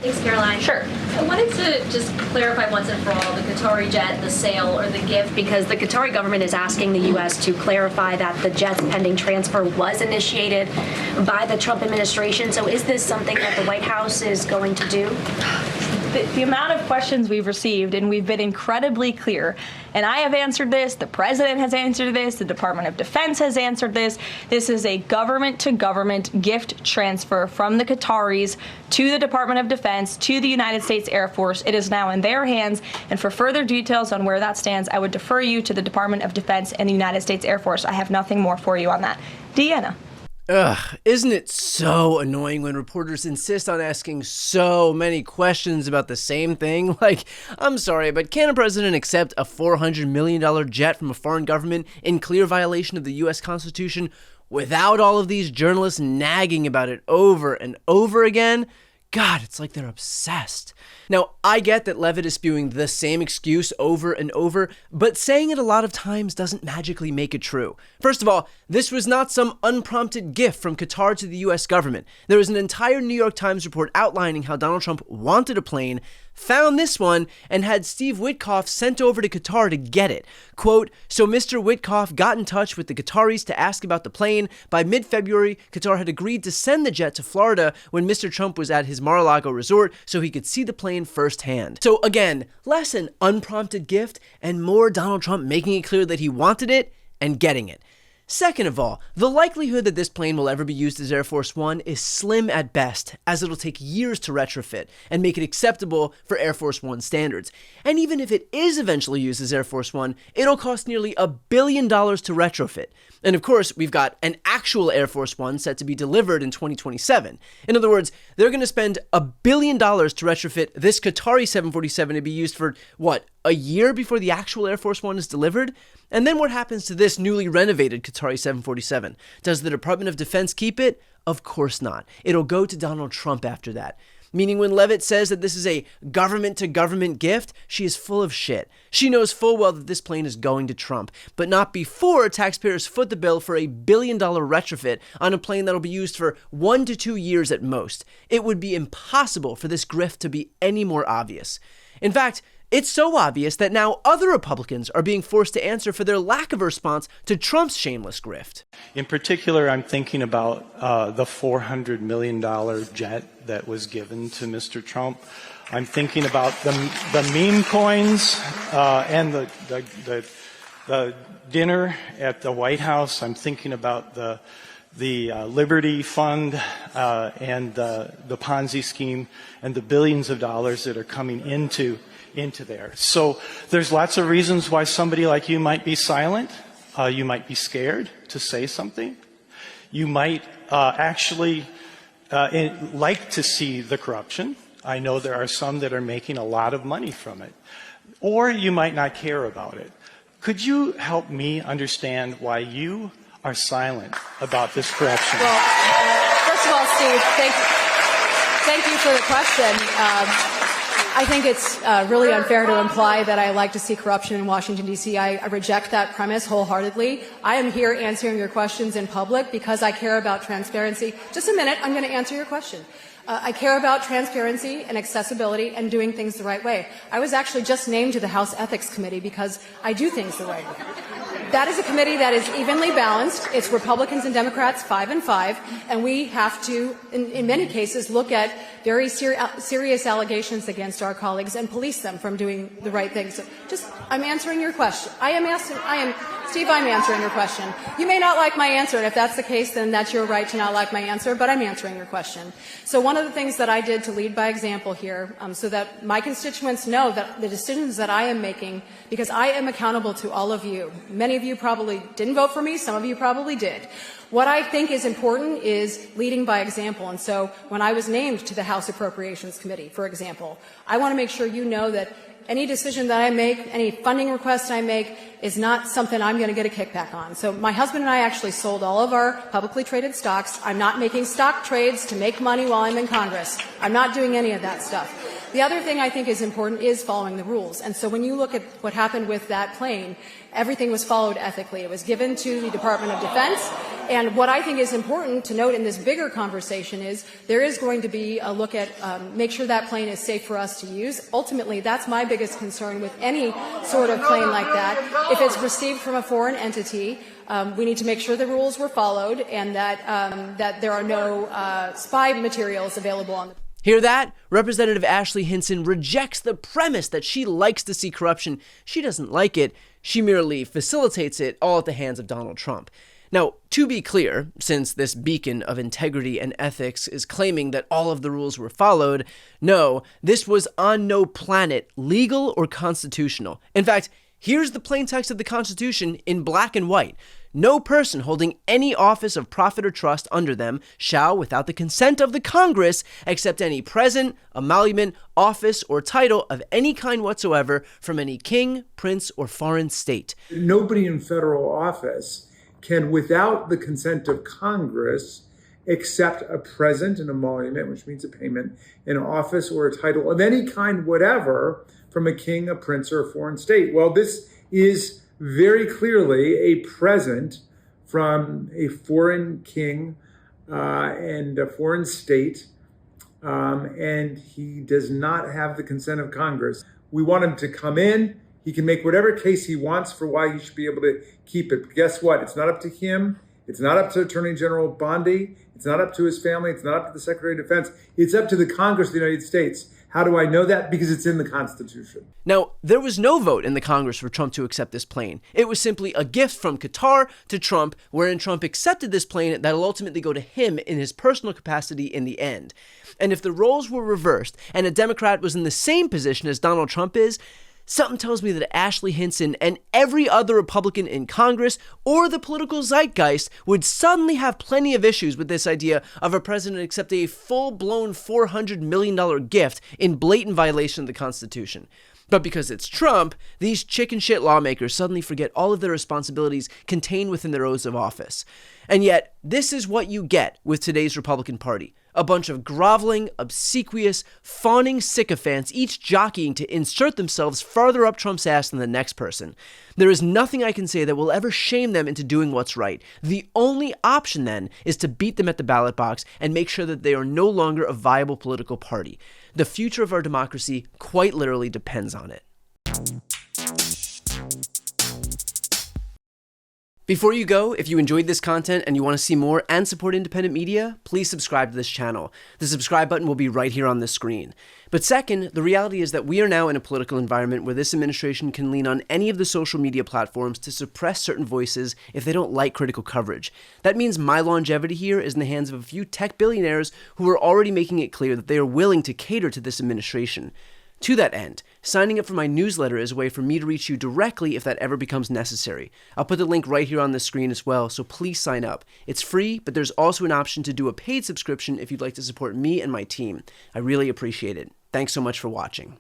Thanks, Caroline. Sure. I wanted to just clarify once and for all the Qatari jet, the sale, or the gift, because the Qatari government is asking the U.S. to clarify that the jet's pending transfer was initiated by the Trump administration. So is this something that the White House is going to do? The amount of questions we've received, and we've been incredibly clear, and I have answered this, the president has answered this, the Department of Defense has answered this. This is a government-to-government gift transfer from the Qataris to the Department of Defense, to the United States Air Force. It is now in their hands, and for further details on where that stands, I would defer you to the Department of Defense and the United States Air Force. I have nothing more for you on that. Deanna. Ugh, isn't it so annoying when reporters insist on asking so many questions about the same thing? Like, I'm sorry, but can a president accept a $400 million jet from a foreign government in clear violation of the U.S. Constitution without all of these journalists nagging about it over and over again? God, it's like they're obsessed. Now, I get that Leavitt is spewing the same excuse over and over, but saying it a lot of times doesn't magically make it true. First of all, this was not some unprompted gift from Qatar to the US government. There was an entire New York Times report outlining how Donald Trump wanted a plane, found this one, and had Steve Witkoff sent over to Qatar to get it. Quote, so Mr. Witkoff got in touch with the Qataris to ask about the plane. By mid-February, Qatar had agreed to send the jet to Florida when Mr. Trump was at his Mar-a-Lago resort so he could see the plane firsthand. So again, less an unprompted gift and more Donald Trump making it clear that he wanted it and getting it. Second of all, the likelihood that this plane will ever be used as Air Force One is slim at best, as it'll take years to retrofit and make it acceptable for Air Force One standards. And even if it is eventually used as Air Force One, it'll cost nearly $1 billion to retrofit. And of course, we've got an actual Air Force One set to be delivered in 2027. In other words, they're going to spend $1 billion to retrofit this Qatari 747 to be used for, what, a year before the actual Air Force One is delivered? And then what happens to this newly renovated Qatari 747? Does the Department of Defense keep it? Of course not. It'll go to Donald Trump after that. Meaning when Leavitt says that this is a government-to-government gift, she is full of shit. She knows full well that this plane is going to Trump, but not before taxpayers foot the bill for a $1 billion retrofit on a plane that'll be used for 1 to 2 years at most. It would be impossible for this grift to be any more obvious. In fact, it's so obvious that now other Republicans are being forced to answer for their lack of a response to Trump's shameless grift. In particular, I'm thinking about the $400 million jet that was given to Mr. Trump. I'm thinking about the meme coins and the dinner at the White House. I'm thinking about the Liberty Fund and the Ponzi scheme and the billions of dollars that are coming into there. So there's lots of reasons why somebody like you might be silent. You might be scared to say something. You might actually like to see the corruption. I know there are some that are making a lot of money from it. Or you might not care about it. Could you help me understand why you are silent about this corruption? Well, first of all, Steve, thank you for the question. I think it's really unfair to imply that I like to see corruption in Washington, D.C. I reject that premise wholeheartedly. I am here answering your questions in public because I care about transparency. Just a minute, I'm going to answer your question. I care about transparency and accessibility and doing things the right way. I was actually just named to the House Ethics Committee because I do things the right way. That is a committee that is evenly balanced. It's Republicans and Democrats 5 and 5, and we have to, in many cases, look at very serious allegations against our colleagues and police them from doing the right thing. So I'm answering your question. Steve, I'm answering your question. You may not like my answer, and if that's the case, then that's your right to not like my answer, but I'm answering your question. So one of the things that I did to lead by example here, so that my constituents know that the decisions that I am making, because I am accountable to all of you. Many of you probably didn't vote for me, some of you probably did. What I think is important is leading by example. And so when I was named to the House Appropriations Committee, for example, I want to make sure you know that any decision that I make, any funding request I make, is not something I'm going to get a kickback on. So my husband and I actually sold all of our publicly traded stocks. I'm not making stock trades to make money while I'm in Congress. I'm not doing any of that stuff. The other thing I think is important is following the rules. And so when you look at what happened with that plane, everything was followed ethically. It was given to the Department of Defense. And what I think is important to note in this bigger conversation is there is going to be a look at make sure that plane is safe for us to use. Ultimately, that's my biggest concern with any sort of plane like that. If it's received from a foreign entity, we need to make sure the rules were followed and that there are no spy materials available on the plane. Hear that? Representative Ashley Hinson rejects the premise that she likes to see corruption. She doesn't like it. She merely facilitates it, all at the hands of Donald Trump. Now, to be clear, since this beacon of integrity and ethics is claiming that all of the rules were followed, no, this was on no planet legal or constitutional. In fact, here's the plain text of the Constitution in black and white. No person holding any office of profit or trust under them shall, without the consent of the Congress, accept any present, emolument, office, or title of any kind whatsoever from any king, prince, or foreign state. Nobody in federal office can, without the consent of Congress, accept a present, an emolument, which means a payment, an office or a title of any kind whatever from a king, a prince, or a foreign state. Well, this is very clearly a present from a foreign king and a foreign state, and he does not have the consent of Congress. We want him to come in. He can make whatever case he wants for why he should be able to keep it. But guess what? It's not up to him. It's not up to Attorney General Bondi. It's not up to his family. It's not up to the Secretary of Defense. It's up to the Congress of the United States. How do I know that? Because it's in the Constitution. Now, there was no vote in the Congress for Trump to accept this plane. It was simply a gift from Qatar to Trump, wherein Trump accepted this plane that'll ultimately go to him in his personal capacity in the end. And if the roles were reversed and a Democrat was in the same position as Donald Trump is, something tells me that Ashley Hinson and every other Republican in Congress or the political zeitgeist would suddenly have plenty of issues with this idea of a president accepting a full-blown $400 million gift in blatant violation of the Constitution. But because it's Trump, these chicken shit lawmakers suddenly forget all of their responsibilities contained within their oaths of office. And yet, this is what you get with today's Republican Party. A bunch of groveling, obsequious, fawning sycophants, each jockeying to insert themselves farther up Trump's ass than the next person. There is nothing I can say that will ever shame them into doing what's right. The only option then is to beat them at the ballot box and make sure that they are no longer a viable political party. The future of our democracy quite literally depends on it. Before you go, if you enjoyed this content and you want to see more and support independent media, please subscribe to this channel. The subscribe button will be right here on the screen. But second, the reality is that we are now in a political environment where this administration can lean on any of the social media platforms to suppress certain voices if they don't like critical coverage. That means my longevity here is in the hands of a few tech billionaires who are already making it clear that they are willing to cater to this administration. To that end, signing up for my newsletter is a way for me to reach you directly if that ever becomes necessary. I'll put the link right here on the screen as well, so please sign up. It's free, but there's also an option to do a paid subscription if you'd like to support me and my team. I really appreciate it. Thanks so much for watching.